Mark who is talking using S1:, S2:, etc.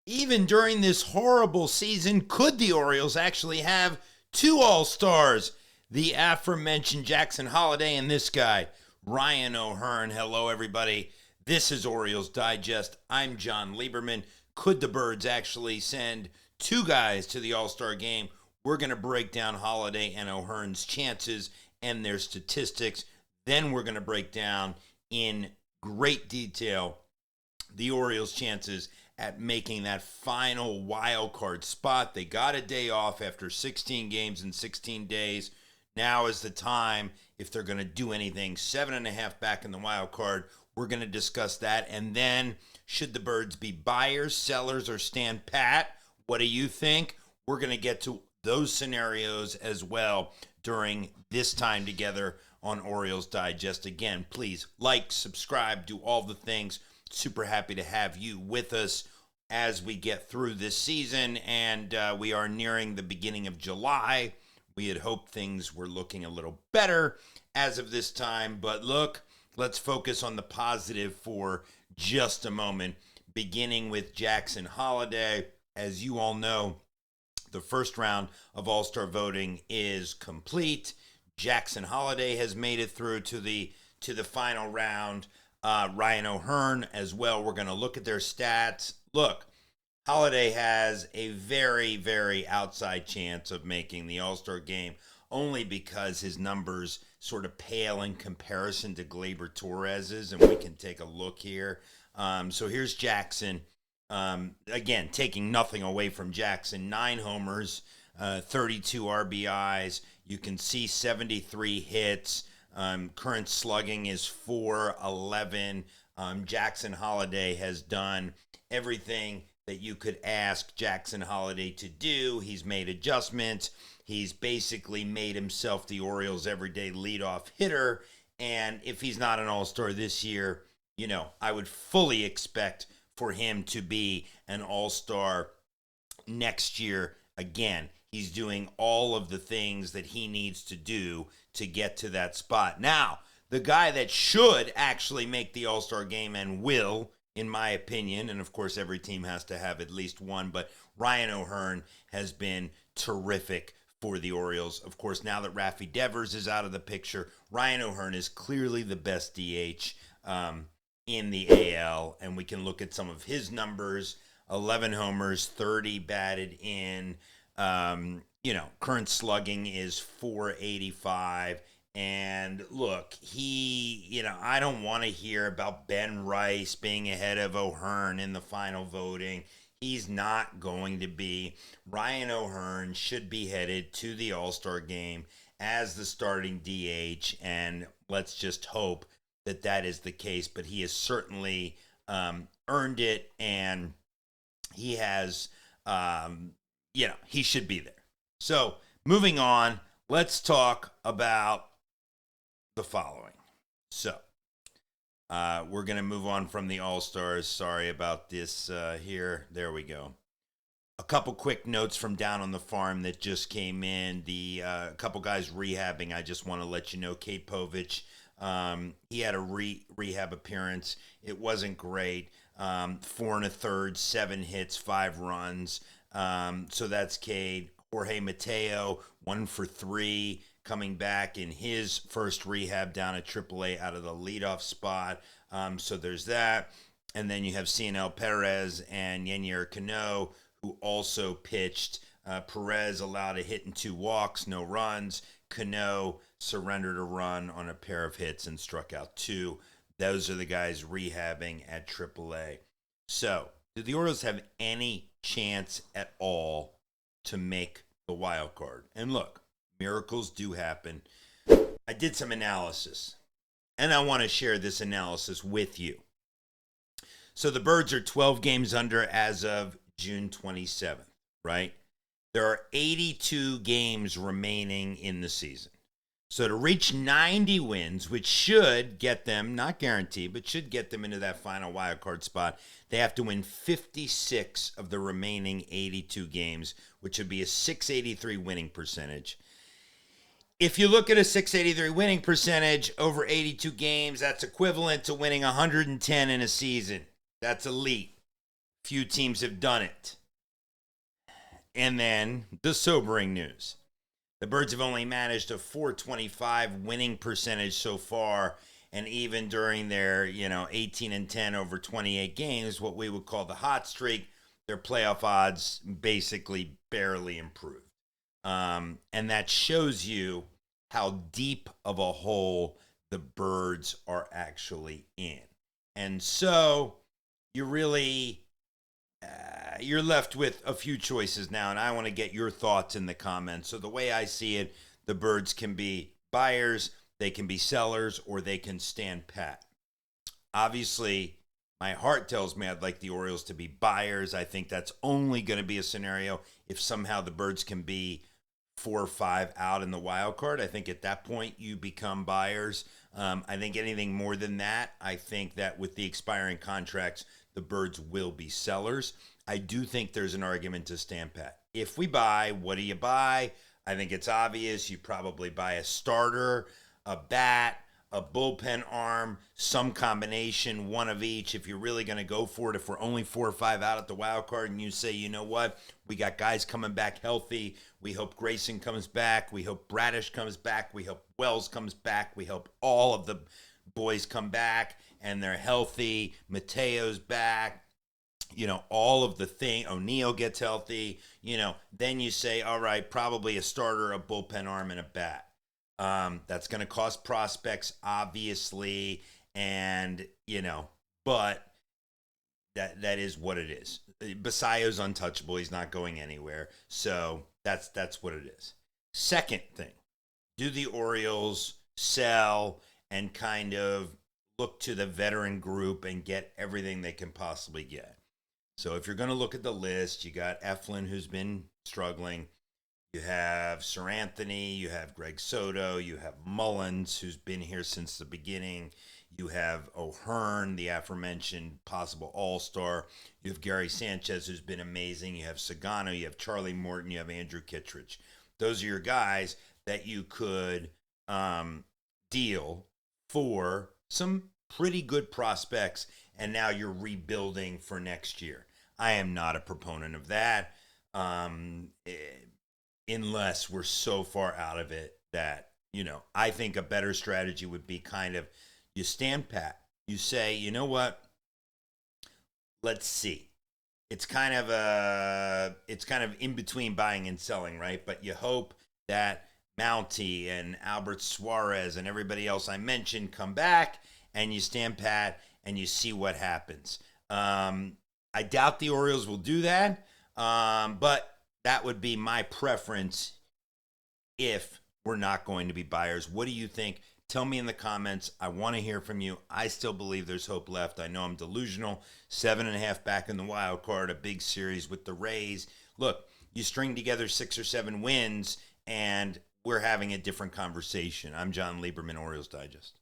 S1: Even during this horrible season, could the Orioles actually have two All-Stars? The aforementioned Jackson Holliday and this guy, Ryan O'Hearn. Hello, everybody. This is Orioles Digest. I'm Jon Leiberman. Could the Birds actually send two guys to the All-Star game? We're going to break down Holliday and O'Hearn's chances and their statistics. Then we're going to break down in great detail the Orioles' chances at making that final wild card spot. They got a day off after 16 games in 16 days. Now is the time, if they're going to do anything. 7.5 back in the wild card. We're going to discuss that. And then, should the Birds be buyers, sellers, or stand pat? What do you think? We're going to get to those scenarios as well during this time together on Orioles Digest. Again, please like, subscribe, do all the things. Super happy to have you with us as we get through this season, and we are nearing the beginning of July. We had hoped things were looking a little better as of this time, but look, let's focus on the positive for just a moment, beginning with Jackson Holliday. As you all know, the first round of All-Star voting is complete. Jackson Holliday has made it through to the final round. Ryan O'Hearn as well. We're going to look at their stats. Look, Holliday has a very, very outside chance of making the All-Star game only because his numbers sort of pale in comparison to Gleyber Torres's, and we can take a look here. So here's Jackson. Again, taking nothing away from Jackson. 9 homers, 32 RBIs. You can see 73 hits. Current slugging is .411. Jackson Holliday has done everything that you could ask Jackson Holliday to do. He's made adjustments. He's basically made himself the Orioles' everyday leadoff hitter. And if he's not an All-Star this year, I would fully expect for him to be an All-Star next year. Again, he's doing all of the things that he needs to do to get to that spot. Now, the guy that should actually make the All-Star game and will, in my opinion, and of course every team has to have at least one, but Ryan O'Hearn has been terrific for the Orioles. Of course, now that Rafi Devers is out of the picture, Ryan O'Hearn is clearly the best DH in the AL, and we can look at some of his numbers. 11 homers, 30 batted in. Current slugging is .485. And look, I don't want to hear about Ben Rice being ahead of O'Hearn in the final voting. He's not going to be. Ryan O'Hearn should be headed to the All-Star game as the starting DH, and let's just hope that that is the case. But he has certainly earned it, and he has, he should be there. So, moving on, let's talk about the following. So, we're going to move on from the All-Stars. Sorry about this here. There we go. A couple quick notes from down on the farm that just came in. The couple guys rehabbing, I just want to let you know. Kate Povich, he had a rehab appearance. It wasn't great. 4 1/3, 7 hits, 5 runs. So that's Cade. Jorge Mateo, 1 for 3, coming back in his first rehab down at AAA out of the leadoff spot. So there's that. And then you have Cionel Perez and Yennier Cano, who also pitched. Perez allowed a hit and 2 walks, no runs. Cano surrendered a run on a pair of hits and struck out 2. Those are the guys rehabbing at AAA. So, do the Orioles have any chance at all to make the wild card? And look, miracles do happen. I did some analysis, and I want to share this analysis with you. So the Birds are 12 games under as of June 27th, right? There are 82 games remaining in the season. So to reach 90 wins, which should get them, not guaranteed, but should get them into that final wild card spot, they have to win 56 of the remaining 82 games, which would be a .683 winning percentage. If you look at a .683 winning percentage over 82 games, that's equivalent to winning 110 in a season. That's elite. Few teams have done it. And then the sobering news. The Birds have only managed a .425 winning percentage so far, and even during their, 18-10 over 28 games, what we would call the hot streak, their playoff odds basically barely improved. And that shows you how deep of a hole the Birds are actually in. And so you really you're left with a few choices now, and I want to get your thoughts in the comments. So the way I see it, the Birds can be buyers, they can be sellers, or they can stand pat. Obviously, my heart tells me I'd like the Orioles to be buyers. I think that's only going to be a scenario if somehow the Birds can be 4 or 5 out in the wild card. I think at that point you become buyers. I think anything more than that, I think that with the expiring contracts, the Birds will be sellers. I do think there's an argument to stand pat. If we buy, what do you buy? I think it's obvious. You probably buy a starter, a bat, a bullpen arm, some combination, one of each. If you're really going to go for it, if we're only 4 or 5 out at the wild card and you say, you know what, we got guys coming back healthy. We hope Grayson comes back. We hope Bradish comes back. We hope Wells comes back. We hope all of the boys come back and they're healthy. Mateo's back. All of the thing, O'Neill gets healthy, then you say, all right, probably a starter, a bullpen arm, and a bat. That's going to cost prospects, obviously, and, but that is what it is. Basayo's untouchable. He's not going anywhere. So that's what it is. Second thing, do the Orioles sell and kind of look to the veteran group and get everything they can possibly get? So if you're going to look at the list, you got Eflin, who's been struggling. You have Sir Anthony. You have Greg Soto. You have Mullins, who's been here since the beginning. You have O'Hearn, the aforementioned possible all-star. You have Gary Sanchez, who's been amazing. You have Sagano. You have Charlie Morton. You have Andrew Kittredge. Those are your guys that you could deal for some pretty good prospects, and now you're rebuilding for next year. I am not a proponent of that, unless we're so far out of it that, I think a better strategy would be kind of you stand pat. You say, you know what? Let's see. It's kind of in between buying and selling, right? But you hope that Mountie and Albert Suarez and everybody else I mentioned come back, and you stand pat and you see what happens. I doubt the Orioles will do that, but that would be my preference if we're not going to be buyers. What do you think? Tell me in the comments. I want to hear from you. I still believe there's hope left. I know I'm delusional. 7.5 back in the wild card, a big series with the Rays. Look, you string together 6 or 7 wins, and we're having a different conversation. I'm Jon Leiberman, Orioles Digest.